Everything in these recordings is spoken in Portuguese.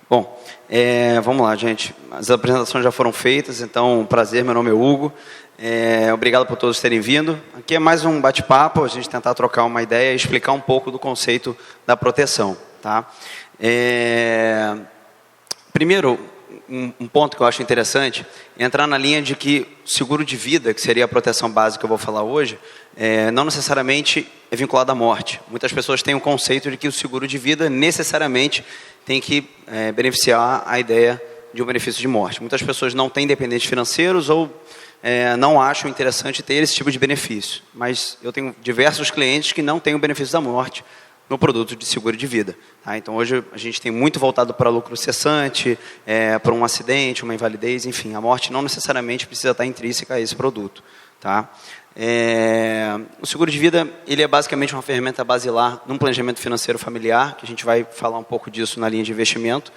Bom, vamos lá, gente. As apresentações já foram feitas, então, um prazer, meu nome é Hugo. Obrigado por todos terem vindo. Aqui é mais um bate-papo, a gente tentar trocar uma ideia e explicar um pouco do conceito da proteção. Tá? Primeiro, um ponto que eu acho interessante é entrar na linha de que seguro de vida, que seria a proteção básica que eu vou falar hoje, não necessariamente é vinculado à morte. Muitas pessoas têm o conceito de que o seguro de vida necessariamente tem que beneficiar a ideia de um benefício de morte. Muitas pessoas não têm dependentes financeiros ou não acham interessante ter esse tipo de benefício. Mas eu tenho diversos clientes que não têm o benefício da morte no produto de seguro de vida. Tá? Então, hoje, a gente tem muito voltado para lucro cessante, para um acidente, uma invalidez, enfim. A morte não necessariamente precisa estar intrínseca a esse produto. Tá? O seguro de vida, ele é basicamente uma ferramenta basilar num planejamento financeiro familiar, que a gente vai falar um pouco disso na linha de investimento.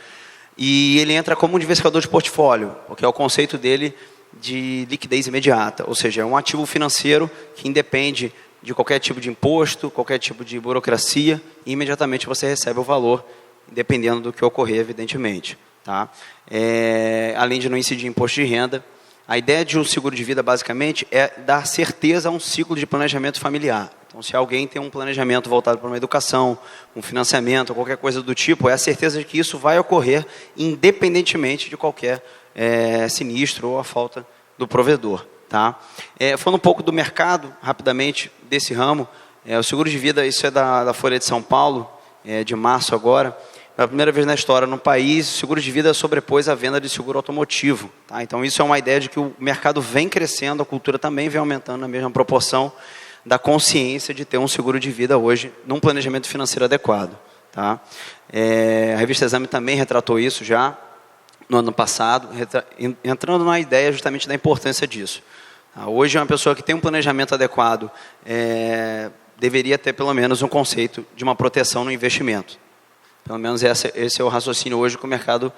E ele entra como um diversificador de portfólio, porque é o conceito dele de liquidez imediata. Ou seja, é um ativo financeiro que independe de qualquer tipo de imposto, qualquer tipo de burocracia, e imediatamente você recebe o valor, dependendo do que ocorrer, evidentemente. Tá? Além de não incidir imposto de renda, a ideia de um seguro de vida, basicamente, é dar certeza a um ciclo de planejamento familiar. Então, se alguém tem um planejamento voltado para uma educação, um financiamento, qualquer coisa do tipo, é a certeza de que isso vai ocorrer independentemente de qualquer sinistro ou a falta do provedor. Tá? Falando um pouco do mercado, rapidamente, desse ramo, o seguro de vida, isso é da Folha de São Paulo, de março agora. Pela primeira vez na história no país, o seguro de vida sobrepôs a venda de seguro automotivo. Tá? Então, isso é uma ideia de que o mercado vem crescendo, a cultura também vem aumentando na mesma proporção da consciência de ter um seguro de vida hoje, num planejamento financeiro adequado. Tá? A revista Exame também retratou isso já no ano passado, entrando na ideia justamente da importância disso. Hoje, uma pessoa que tem um planejamento adequado deveria ter pelo menos um conceito de uma proteção no investimento. Pelo menos esse é o raciocínio hoje que o mercado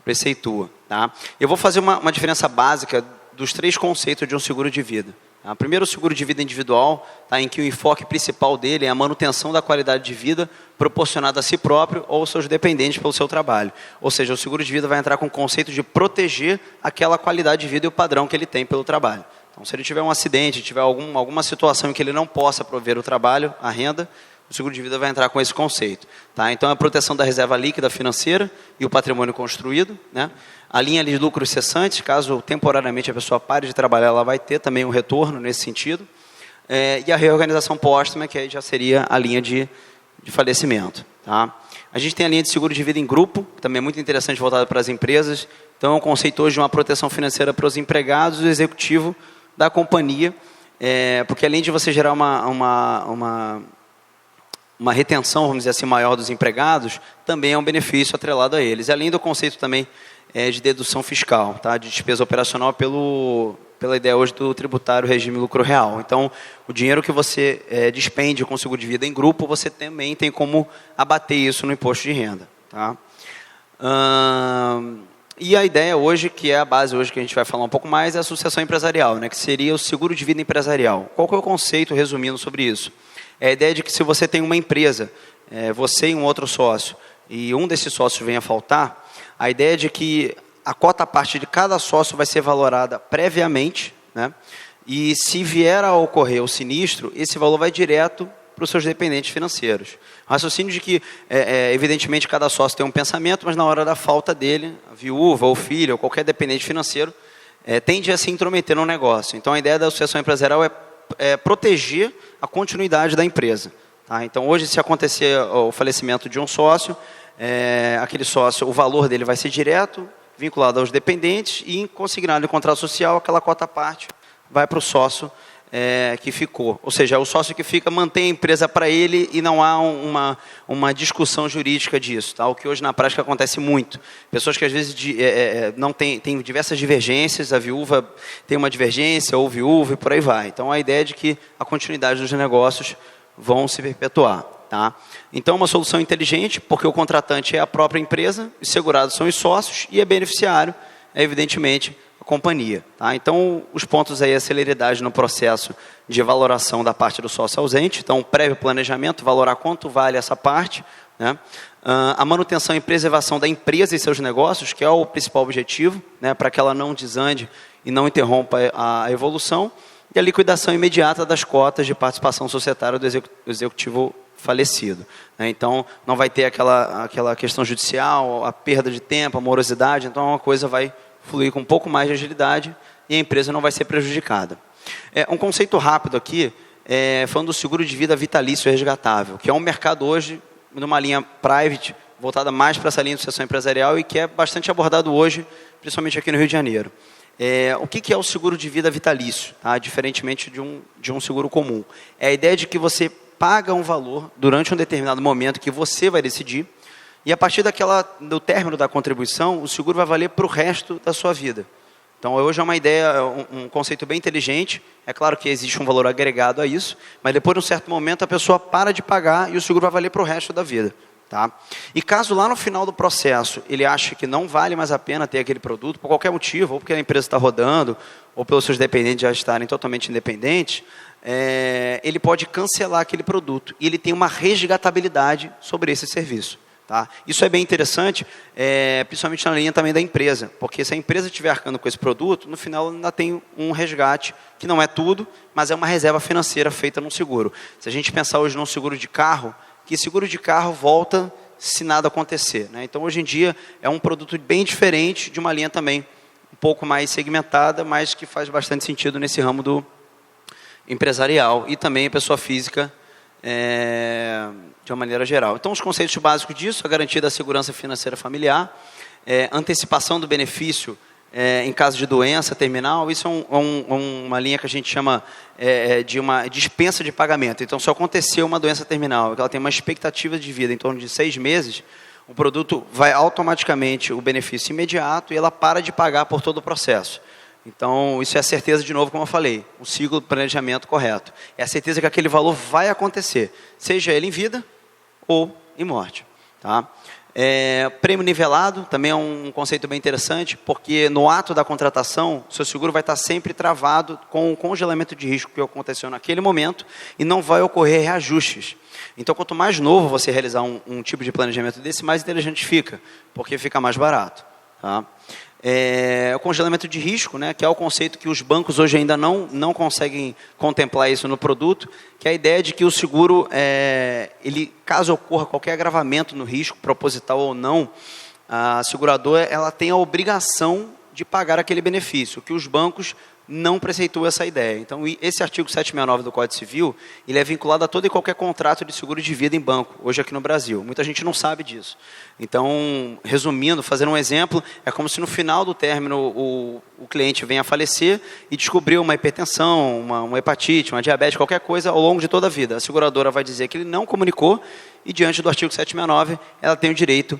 preceitua. Tá? Eu vou fazer uma diferença básica dos três conceitos de um seguro de vida. Tá? Primeiro, o seguro de vida individual, tá? Em que o enfoque principal dele é a manutenção da qualidade de vida proporcionada a si próprio ou aos seus dependentes pelo seu trabalho. Ou seja, o seguro de vida vai entrar com o conceito de proteger aquela qualidade de vida e o padrão que ele tem pelo trabalho. Então, se ele tiver um acidente, tiver alguma situação em que ele não possa prover o trabalho, a renda, o seguro de vida vai entrar com esse conceito. Tá? Então, a proteção da reserva líquida financeira e o patrimônio construído. Né? A linha de lucros cessantes, caso temporariamente a pessoa pare de trabalhar, ela vai ter também um retorno nesse sentido. E a reorganização póstuma, que aí já seria a linha de falecimento. Tá? A gente tem a linha de seguro de vida em grupo, também é muito interessante, voltada para as empresas. Então, é um conceito hoje de uma proteção financeira para os empregados e o executivo da companhia, porque além de você gerar uma retenção, vamos dizer assim, maior dos empregados, também é um benefício atrelado a eles. Além do conceito também de dedução fiscal, tá? De despesa operacional pela ideia hoje do tributário regime lucro real. Então, o dinheiro que você despende com seguro de vida em grupo, você também tem como abater isso no imposto de renda. Tá? E a ideia hoje, que é a base hoje que a gente vai falar um pouco mais, é a sucessão empresarial, né? Que seria o seguro de vida empresarial. Qual que é o conceito, resumindo sobre isso? É a ideia de que se você tem uma empresa, você e um outro sócio, e um desses sócios vem a faltar, a ideia é de que a cota parte de cada sócio vai ser valorada previamente, né? E se vier a ocorrer o sinistro, esse valor vai direto para os seus dependentes financeiros. O raciocínio de que, evidentemente, cada sócio tem um pensamento, mas na hora da falta dele, a viúva, ou filho, ou qualquer dependente financeiro, tende a se intrometer no negócio. Então, a ideia da sucessão empresarial é proteger a continuidade da empresa. Tá? Então, hoje, se acontecer o falecimento de um sócio, aquele sócio, o valor dele vai ser direto, vinculado aos dependentes, e consignado em contrato social, aquela cota-parte vai para o sócio que ficou. Ou seja, o sócio que fica mantém a empresa para ele e não há uma discussão jurídica disso. Tá? O que hoje na prática acontece muito. Pessoas que às vezes não têm diversas divergências, a viúva tem uma divergência, ou viúva e por aí vai. Então, a ideia é de que a continuidade dos negócios vão se perpetuar. Tá? Então, é uma solução inteligente, porque o contratante é a própria empresa, os segurados são os sócios e é beneficiário, evidentemente, companhia. Tá? Então, os pontos aí é a celeridade no processo de valoração da parte do sócio ausente. Então, prévio planejamento, valorar quanto vale essa parte. Né? A manutenção e preservação da empresa e seus negócios, que é o principal objetivo, né, para que ela não desande e não interrompa a evolução. E a liquidação imediata das cotas de participação societária do executivo falecido. Né? Então, não vai ter aquela questão judicial, a perda de tempo, a morosidade. Então, uma coisa vai fluir com um pouco mais de agilidade e a empresa não vai ser prejudicada. Um conceito rápido aqui, falando do seguro de vida vitalício resgatável, que é um mercado hoje, numa linha private, voltada mais para essa linha de sucessão empresarial e que é bastante abordado hoje, principalmente aqui no Rio de Janeiro. O que é o seguro de vida vitalício? Tá? Diferentemente de um seguro comum. É a ideia de que você paga um valor durante um determinado momento que você vai decidir e a partir do término da contribuição, o seguro vai valer para o resto da sua vida. Então, hoje é uma ideia, um conceito bem inteligente. É claro que existe um valor agregado a isso, mas depois de um certo momento a pessoa para de pagar e o seguro vai valer para o resto da vida. Tá? E caso lá no final do processo ele ache que não vale mais a pena ter aquele produto, por qualquer motivo, ou porque a empresa está rodando, ou pelos seus dependentes já estarem totalmente independentes, ele pode cancelar aquele produto e ele tem uma resgatabilidade sobre esse serviço. Tá? Isso é bem interessante, principalmente na linha também da empresa, porque se a empresa estiver arcando com esse produto, no final ainda tem um resgate, que não é tudo, mas é uma reserva financeira feita num seguro. Se a gente pensar hoje num seguro de carro, que seguro de carro volta se nada acontecer. Né? Então, hoje em dia, é um produto bem diferente de uma linha também um pouco mais segmentada, mas que faz bastante sentido nesse ramo do empresarial e também pessoa física de uma maneira geral. Então, os conceitos básicos disso, a garantia da segurança financeira familiar, antecipação do benefício em caso de doença terminal, isso é uma linha que a gente chama de uma dispensa de pagamento. Então, se acontecer uma doença terminal, ela tem uma expectativa de vida em torno de 6 meses, o produto vai automaticamente o benefício imediato e ela para de pagar por todo o processo. Então, isso é a certeza, de novo, como eu falei, um ciclo de planejamento correto. É a certeza que aquele valor vai acontecer, seja ele em vida ou em morte. Tá? Prêmio nivelado também é um conceito bem interessante, porque no ato da contratação, o seu seguro vai estar sempre travado com o congelamento de risco que aconteceu naquele momento e não vai ocorrer reajustes. Então, quanto mais novo você realizar um tipo de planejamento desse, mais inteligente fica, porque fica mais barato. Tá? O congelamento de risco, né, que é o conceito que os bancos hoje ainda não conseguem contemplar isso no produto, que é a ideia de que o seguro, caso ocorra qualquer agravamento no risco, proposital ou não, a seguradora ela tem a obrigação de pagar aquele benefício, que os bancos não preceituam essa ideia. Então, esse artigo 769 do Código Civil, ele é vinculado a todo e qualquer contrato de seguro de vida em banco, hoje aqui no Brasil. Muita gente não sabe disso. Então, resumindo, fazendo um exemplo, é como se no final do término o cliente venha a falecer e descobriu uma hipertensão, uma hepatite, uma diabetes, qualquer coisa ao longo de toda a vida. A seguradora vai dizer que ele não comunicou e, diante do artigo 769, ela tem o direito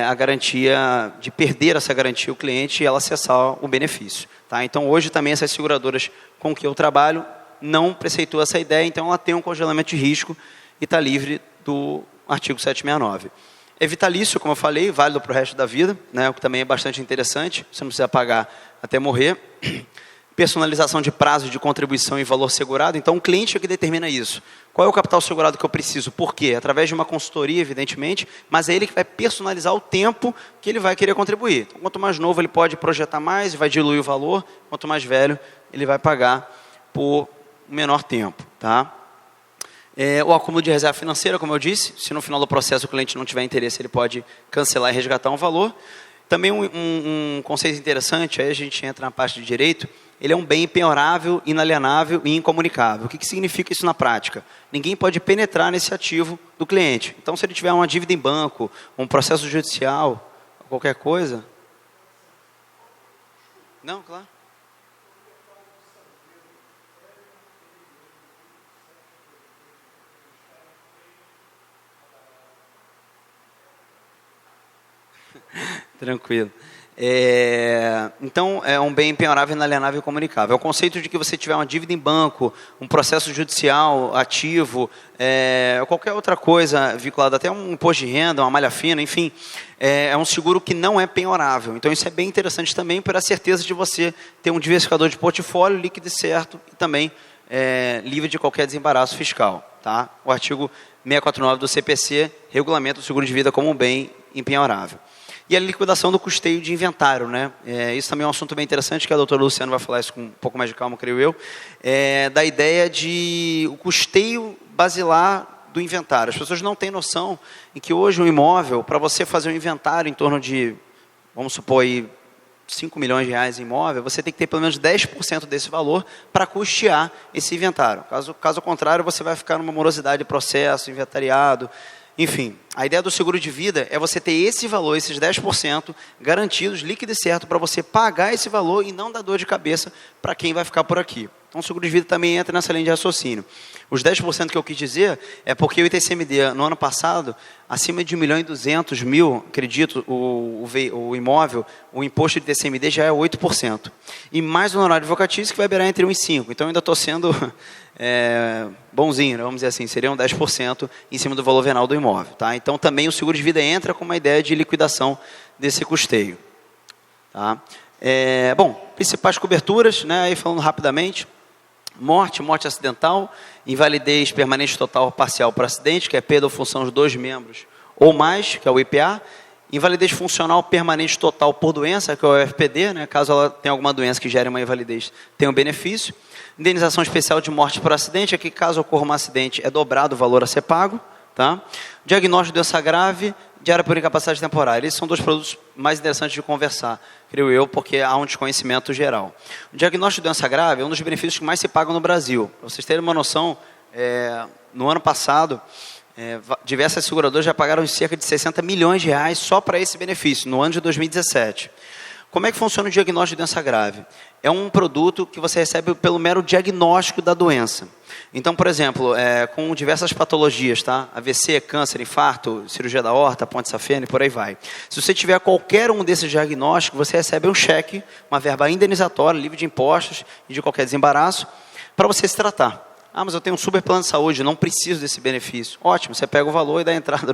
a garantia de perder essa garantia o cliente e ela acessar o benefício. Tá? Então, hoje também essas seguradoras com que eu trabalho não preceituam essa ideia, então ela tem um congelamento de risco e está livre do artigo 769. É vitalício, como eu falei, válido para o resto da vida, né, o que também é bastante interessante, você não precisa pagar até morrer. Personalização de prazo de contribuição e valor segurado, então o cliente é que determina isso. Qual é o capital segurado que eu preciso? Por quê? Através de uma consultoria, evidentemente, mas é ele que vai personalizar o tempo que ele vai querer contribuir. Então, quanto mais novo ele pode projetar mais, vai diluir o valor, quanto mais velho ele vai pagar por menor tempo. Tá? O acúmulo de reserva financeira, como eu disse, se no final do processo o cliente não tiver interesse, ele pode cancelar e resgatar um valor. Também um conceito interessante, aí a gente entra na parte de direito, ele é um bem impenhorável, inalienável e incomunicável. O que significa isso na prática? Ninguém pode penetrar nesse ativo do cliente. Então, se ele tiver uma dívida em banco, um processo judicial, qualquer coisa... Não, claro. Tranquilo. Então, é um bem impenhorável, inalienável e comunicável. É o conceito de que você tiver uma dívida em banco, um processo judicial ativo, qualquer outra coisa vinculada, até um imposto de renda, uma malha fina, enfim, é um seguro que não é penhorável. Então, isso é bem interessante também para a certeza de você ter um diversificador de portfólio líquido e certo e também livre de qualquer desembaraço fiscal. Tá? O artigo 649 do CPC regulamenta o seguro de vida como um bem empenhorável. E a liquidação do custeio de inventário, né? Isso também é um assunto bem interessante, que a doutora Luciana vai falar isso com um pouco mais de calma, creio eu, da ideia de o custeio basilar do inventário. As pessoas não têm noção em que hoje um imóvel, para você fazer um inventário em torno de, vamos supor aí, 5 milhões de reais em imóvel, você tem que ter pelo menos 10% desse valor para custear esse inventário. Caso contrário, você vai ficar numa morosidade de processo, inventariado. Enfim, a ideia do seguro de vida é você ter esse valor, esses 10% garantidos, líquido e certo, para você pagar esse valor e não dar dor de cabeça para quem vai ficar por aqui. Então, o seguro de vida também entra nessa linha de raciocínio. Os 10% que eu quis dizer é porque o ITCMD, no ano passado, acima de 1.200.000, acredito, o imóvel, o imposto de ITCMD já é 8%. E mais o honorário advocatício, que vai beirar entre 1 e 5. Então, eu ainda estou sendo bonzinho, né? Vamos dizer assim, seriam 10% em cima do valor venal do imóvel. Tá? Então, também o seguro de vida entra com uma ideia de liquidação desse custeio. Tá? Bom, principais coberturas, né? Aí falando rapidamente: morte acidental, invalidez permanente total ou parcial por acidente, que é perda ou função de 2 membros ou mais, que é o IPA, invalidez funcional permanente total por doença, que é o FPD, né? Caso ela tenha alguma doença que gere uma invalidez, tem um benefício. Indenização especial de morte por acidente, aqui caso ocorra um acidente é dobrado o valor a ser pago. Tá? Diagnóstico de doença grave, diária por incapacidade temporária. Esses são 2 produtos mais interessantes de conversar, creio eu, porque há um desconhecimento geral. O diagnóstico de doença grave é um dos benefícios que mais se pagam no Brasil. Para vocês terem uma noção, no ano passado, diversas seguradoras já pagaram cerca de 60 milhões de reais só para esse benefício, no ano de 2017. Como é que funciona o diagnóstico de doença grave? É um produto que você recebe pelo mero diagnóstico da doença. Então, por exemplo, com diversas patologias, tá? AVC, câncer, infarto, cirurgia da aorta, ponte safena e por aí vai. Se você tiver qualquer um desses diagnósticos, você recebe um cheque, uma verba indenizatória, livre de impostos e de qualquer desembaraço, para você se tratar. Ah, mas eu tenho um super plano de saúde, não preciso desse benefício. Ótimo, você pega o valor e dá entrada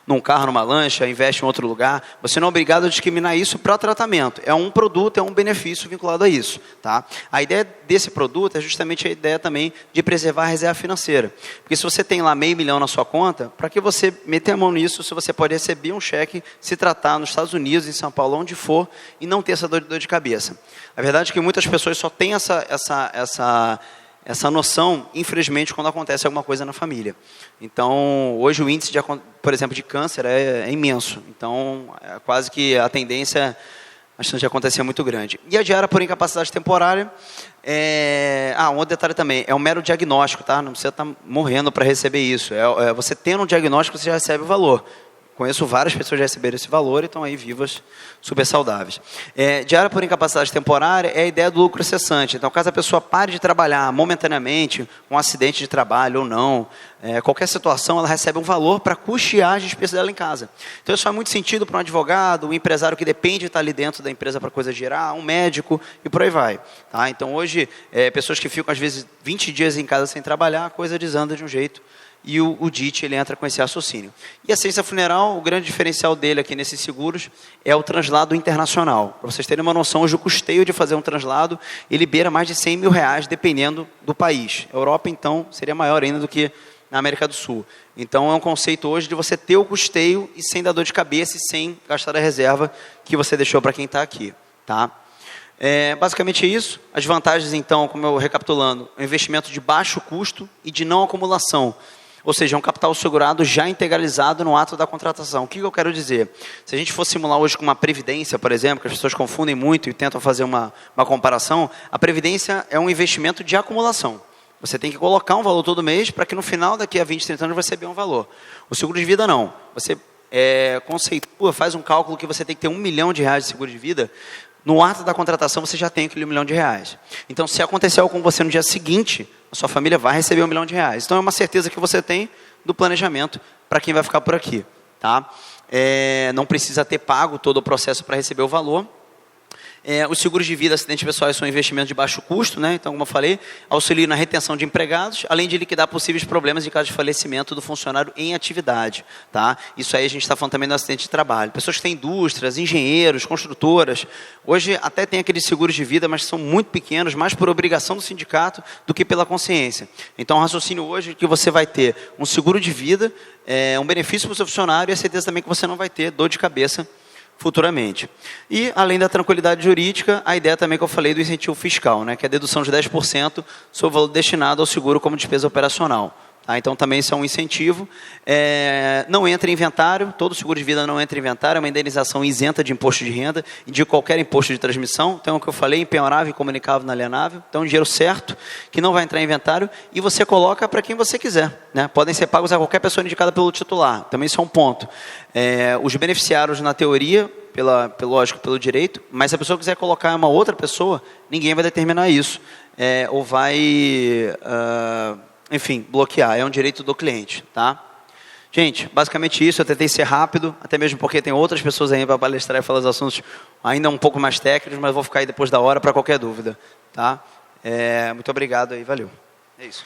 num carro, numa lancha, investe em outro lugar. Você não é obrigado a discriminar isso para tratamento. É um produto, é um benefício vinculado a isso. Tá? A ideia desse produto é justamente a ideia também de preservar a reserva financeira. Porque se você tem lá R$500 mil na sua conta, para que você meter a mão nisso, se você pode receber um cheque, se tratar nos Estados Unidos, em São Paulo, onde for, e não ter essa dor de cabeça. A verdade é que muitas pessoas só têm essa noção, infelizmente, quando acontece alguma coisa na família. Então, hoje o índice, por exemplo, de câncer é imenso. Então, quase que a tendência, a chance de acontecer é muito grande. E a diária por incapacidade temporária, um outro detalhe também, é um mero diagnóstico, tá? Não precisa estar morrendo para receber isso. Você tendo um diagnóstico, você já recebe o valor. Conheço várias pessoas que já receberam esse valor e estão aí vivas, super saudáveis. Diária por incapacidade temporária é a ideia do lucro cessante. Então, caso a pessoa pare de trabalhar momentaneamente, um acidente de trabalho ou não, qualquer situação, ela recebe um valor para custear as despesas dela em casa. Então, isso faz muito sentido para um advogado, um empresário que depende de estar ali dentro da empresa para a coisa girar, um médico e por aí vai. Tá? Então, hoje, pessoas que ficam, às vezes, 20 dias em casa sem trabalhar, a coisa desanda de um jeito. E o DIT, ele entra com esse raciocínio. E a ciência funeral, o grande diferencial dele aqui nesses seguros é o translado internacional. Para vocês terem uma noção, hoje o custeio de fazer um translado, ele beira mais de R$100 mil, dependendo do país. A Europa, então, seria maior ainda do que na América do Sul. Então, é um conceito hoje de você ter o custeio e sem dar dor de cabeça e sem gastar a reserva que você deixou para quem está aqui. Tá? Basicamente é isso. As vantagens, então, como eu recapitulando, é um investimento de baixo custo e de não acumulação. Ou seja, um capital segurado já integralizado no ato da contratação. O que eu quero dizer? Se a gente for simular hoje com uma previdência, por exemplo, que as pessoas confundem muito e tentam fazer uma comparação, a previdência é um investimento de acumulação. Você tem que colocar um valor todo mês para que no final, daqui a 20, 30 anos, você receber um valor. O seguro de vida não. Você conceitua, faz um cálculo que você tem que ter R$1 milhão de seguro de vida. No ato da contratação, você já tem aquele R$1 milhão. Então, se acontecer algo com você no dia seguinte, a sua família vai receber R$1 milhão. Então, é uma certeza que você tem do planejamento para quem vai ficar por aqui. Tá? Não precisa ter pago todo o processo para receber o valor. Os seguros de vida, acidentes pessoais são investimentos de baixo custo, né? Então, como eu falei, auxiliam na retenção de empregados, além de liquidar possíveis problemas em caso de falecimento do funcionário em atividade. Tá? Isso aí a gente está falando também do acidente de trabalho. Pessoas que têm indústrias, engenheiros, construtoras, hoje até tem aqueles seguros de vida, mas são muito pequenos, mais por obrigação do sindicato do que pela consciência. Então, o raciocínio hoje é que você vai ter um seguro de vida, um benefício para o seu funcionário e a certeza também que você não vai ter dor de cabeça futuramente. E, além da tranquilidade jurídica, a ideia também que eu falei do incentivo fiscal, né, que é a dedução de 10% sobre o valor destinado ao seguro como despesa operacional. Tá? Então, também isso é um incentivo. Não entra em inventário, todo seguro de vida não entra em inventário, é uma indenização isenta de imposto de renda e de qualquer imposto de transmissão. Então, é o que eu falei, impenhorável, incomunicável, inalienável. Então, é um dinheiro certo, que não vai entrar em inventário e você coloca para quem você quiser. Né? Podem ser pagos a qualquer pessoa indicada pelo titular. Também isso é um ponto. Os beneficiários, na teoria, lógico, pelo direito, mas se a pessoa quiser colocar uma outra pessoa, ninguém vai determinar isso. Ou vai... enfim, bloquear, é um direito do cliente, tá? Gente, basicamente isso, eu tentei ser rápido, até mesmo porque tem outras pessoas aí para palestrar e falar os assuntos ainda um pouco mais técnicos, mas vou ficar aí depois da hora para qualquer dúvida, tá? Muito obrigado aí, valeu. É isso.